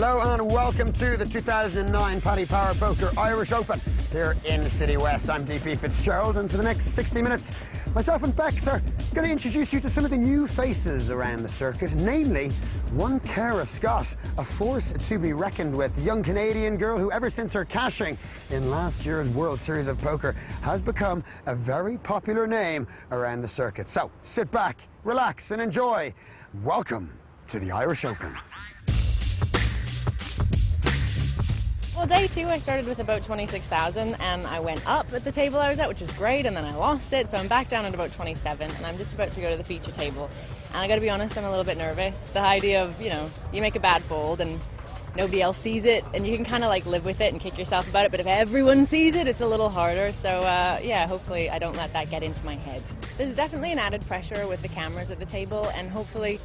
Hello and welcome to the 2009 Paddy Power Poker Irish Open here in City West. I'm DP Fitzgerald, and for the next 60 minutes, myself and Bex are going to introduce you to some of the new faces around the circuit, namely one Cara Scott, a force to be reckoned with, a young Canadian girl who, ever since her cashing in last year's World Series of Poker, has become a very popular name around the circuit. So sit back, relax and enjoy. Welcome to the Irish Open. Well, day two, I started with about 26,000 and I went up at the table I was at, which was great, and then I lost it, so I'm back down at about 27, and I'm just about to go to the feature table. And I gotta be honest, I'm a little bit nervous. The idea of, you make a bad fold and nobody else sees it, and you can kind of like live with it and kick yourself about it, but if everyone sees it, it's a little harder. So yeah, hopefully I don't let that get into my head. There's definitely an added pressure with the cameras at the table, and hopefully,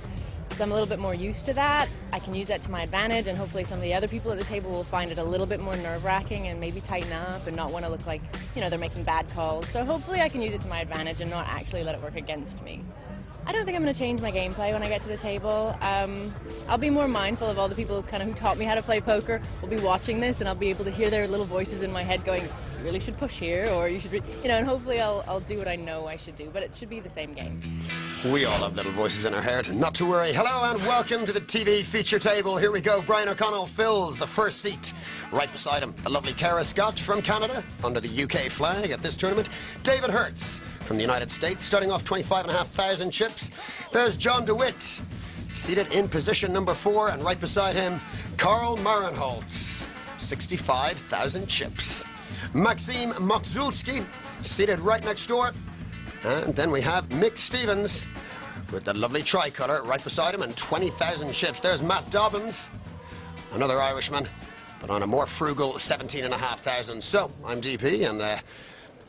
because I'm a little bit more used to that, I can use that to my advantage, and hopefully some of the other people at the table will find it a little bit more nerve-wracking and maybe tighten up and not want to look like, they're making bad calls. So hopefully I can use it to my advantage and not actually let it work against me. I don't think I'm going to change my gameplay when I get to the table. I'll be more mindful of all the people who taught me how to play poker. Will be watching this, and I'll be able to hear their little voices in my head going, you really should push here, or you should, and hopefully I'll do what I know I should do, but it should be the same game. We all have little voices in our head, not to worry. Hello and welcome to the TV feature table. Here we go. Brian O'Connell fills the first seat. Right beside him, the lovely Cara Scott from Canada, under the UK flag at this tournament. David Hertz from the United States, starting off 25,500 chips. There's John DeWitt, seated in position number 4, and right beside him, Karl Marenholtz, 65,000 chips. Maxim Mokzulski, seated right next door. And then we have Mick Stevens with the lovely tricolour right beside him and 20,000 chips. There's Matt Dobbins, another Irishman, but on a more frugal 17,500. So, I'm DP, and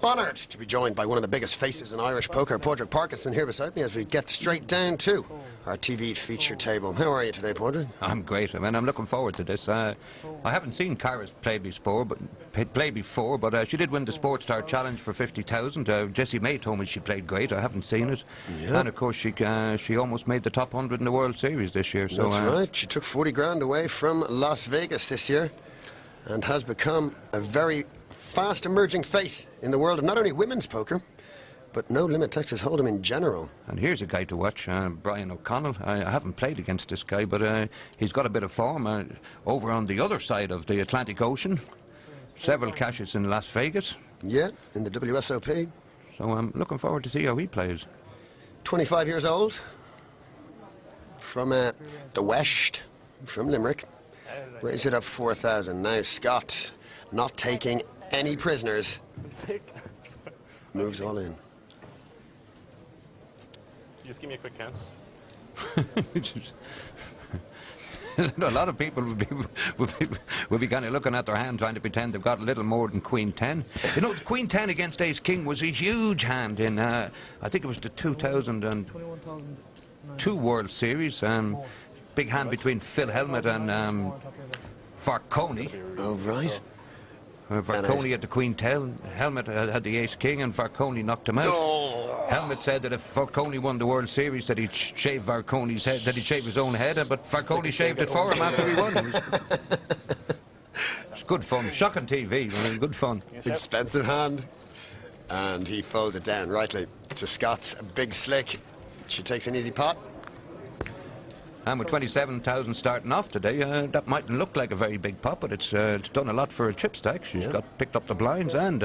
honoured to be joined by one of the biggest faces in Irish poker, Padraig Parkinson, here beside me as we get straight down to our TV feature table. How are you today, Padraig? I'm great. I'm looking forward to this. I haven't seen Cara's play before, but she did win the Sports Star Challenge for 50,000. Jessie May told me she played great. I haven't seen it. Yeah. And of course, she almost made the top 100 in the World Series this year. So, that's right. She took 40 grand away from Las Vegas this year and has become a very fast emerging face in the world of not only women's poker, but No Limit Texas Hold'em in general. And here's a guy to watch, Brian O'Connell. I haven't played against this guy, but he's got a bit of form over on the other side of the Atlantic Ocean. Several cashes in Las Vegas. Yeah, in the WSOP. So I'm looking forward to see how he plays. 25 years old, from the West, from Limerick. Raise it up 4,000. Now Scott, not taking any prisoners, moves all in. Just give me a quick count. A lot of people will be kind of looking at their hand, trying to pretend they've got a little more than Queen 10. Queen 10 against Ace King was a huge hand in, I think it was the 2002 World Series. Big hand between Phil Hellmuth and Varconi. Oh, right. Varconi had the Queen 10, Hellmuth had the Ace King, and Varconi knocked him out. Oh. Helmut said that if Varconi won the World Series, that he'd shave Varconi's head, that he'd shave his own head, but Varconi shaved it for him after he won. It's good fun. Shocking TV. Good fun. Expensive hand, and he folds it down rightly to Scott's big slick. She takes an easy pot. And with 27,000 starting off today, that mightn't look like a very big pot, but it's done a lot for a chip stack. She's picked up the blinds, and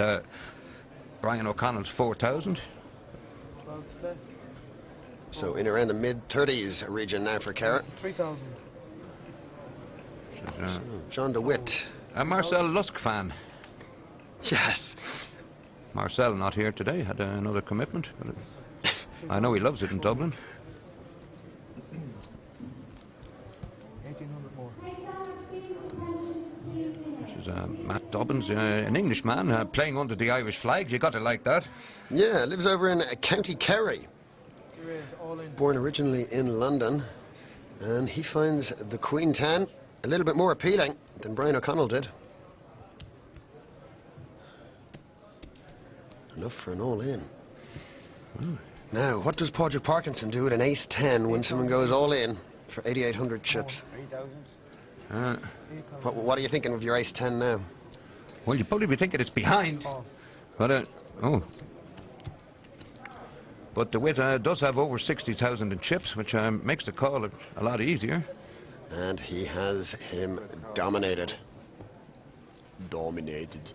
Brian O'Connell's 4,000. So in around the mid-30s region now for Cara. 3,000. John DeWitt. A Marcel Lusk fan. Yes. Marcel not here today, had another commitment. But I know he loves it in Dublin. 1,800 more. This is Matt Dobbins, an Englishman playing under the Irish flag. You got to like that. Yeah, lives over in County Kerry. All in. Born originally in London, and he finds the Queen 10 a little bit more appealing than Brian O'Connell did. Enough for an all-in. Now, what does Padraig Parkinson do with an ace 10 when someone goes all in for 8,800 chips? What are you thinking of your ace-10 now? Well, you'd probably be thinking it's behind. But, oh. But DeWitt does have over 60,000 in chips, which makes the call a lot easier. And he has him dominated. Dominated.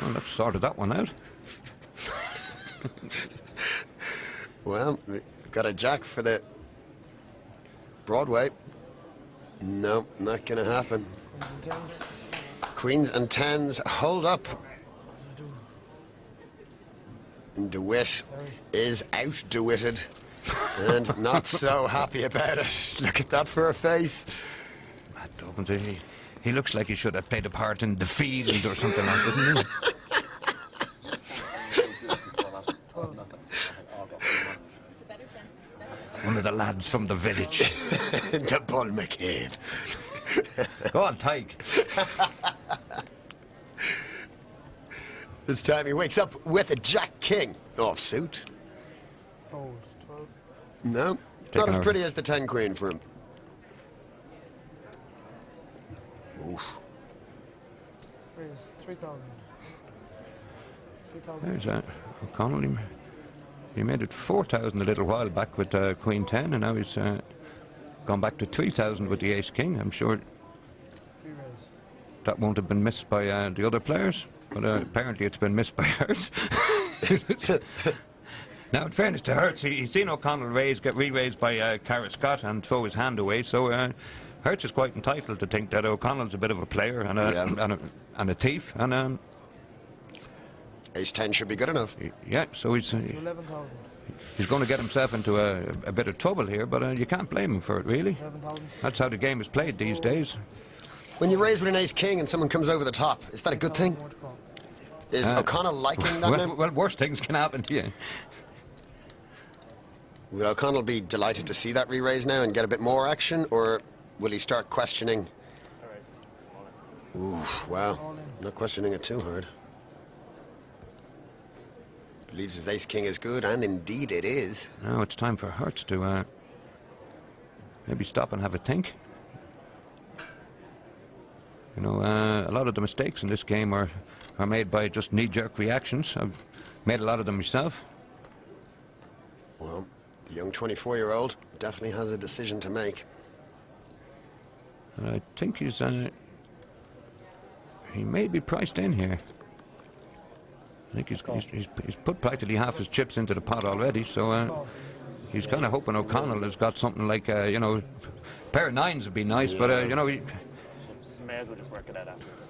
Well, let's sorted that one out. Well, we got a jack for the Broadway. No, not gonna happen. Queens and tens hold up. And DeWitt is out DeWitted and not so happy about it. Look at that for a face. Matt Dobbins, he looks like he should have played a part in The Field or something like that, didn't he? One of the lads from the village. The Bull McCade. Go on, Tyke. This time he wakes up with a Jack King offsuit. Fold. 12. No, Taking not as over. pretty as the 10 Queen for him. Oof. Raise 3,000. 3,000. There's O'Connell. He made it 4,000 a little while back with Queen 10, and now he's gone back to 3,000 with the Ace King. I'm sure Three raise. that won't have been missed by the other players, but apparently it's been missed by Hertz. Now, in fairness to Hertz, he's seen O'Connell get re-raised by Cara Scott and throw his hand away, so Hertz is quite entitled to think that O'Connell's a bit of a player and a thief, and Ace-10 should be good enough. yeah, so he's 11,000. going to get himself into a bit of trouble here, but you can't blame him for it, really. 11,000. That's how the game is played these days. When you raise with an Ace-King and someone comes over the top, is that a good thing? More to call. Is O'Connell liking that now? Well, worse things can happen to you. Will O'Connell be delighted to see that re-raise now and get a bit more action, or will he start questioning? Ooh, wow. Not questioning it too hard. Believes his Ace-King is good, and indeed it is. Now it's time for Hertz to maybe stop and have a think. You know, a lot of the mistakes in this game are made by just knee-jerk reactions. I've made a lot of them myself. Well, the young 24-year-old definitely has a decision to make. And I think he may be priced in here. I think he's put practically half his chips into the pot already, so he's kind of hoping O'Connell has got something like, you know, a pair of nines would be nice, but, you know, You may as well just work it out afterwards.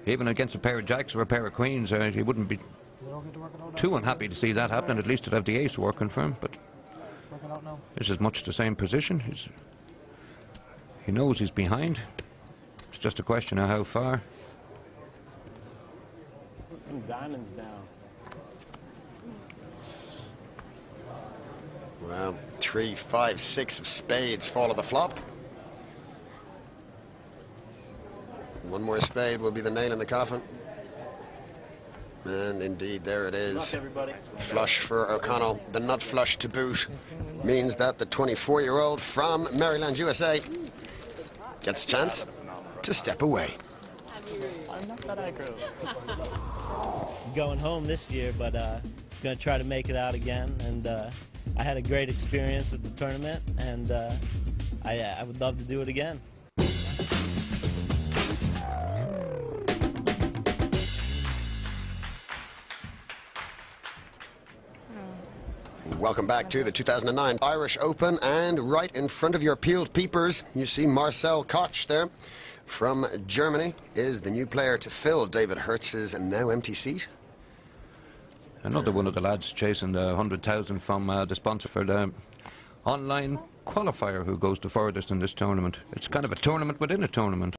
even against a pair of jacks or a pair of queens, he wouldn't be Is it okay to work it out now? too unhappy to see that happen. At least to have the ace working for him, but Work it out now. this is much the same position. He knows he's behind. It's just a question of how far. Put some diamonds down. Well, 3, 5, 6 of spades fall of the flop. One more spade will be the nail in the coffin. And indeed, there it Luck, is. everybody. Flush for O'Connell. The nut flush to boot means that the 24-year-old from Maryland, USA gets a chance to step away. I'm not that aggro. Going home this year, but going to try to make it out again. And I had a great experience at the tournament, and I would love to do it again. Welcome back to the 2009 Irish Open, and right in front of your peeled peepers, you see Marcel Koch there from Germany is the new player to fill David Hertz's now empty seat. Another one of the lads chasing the 100,000 from the sponsor for the online qualifier who goes the furthest in this tournament. It's kind of a tournament within a tournament.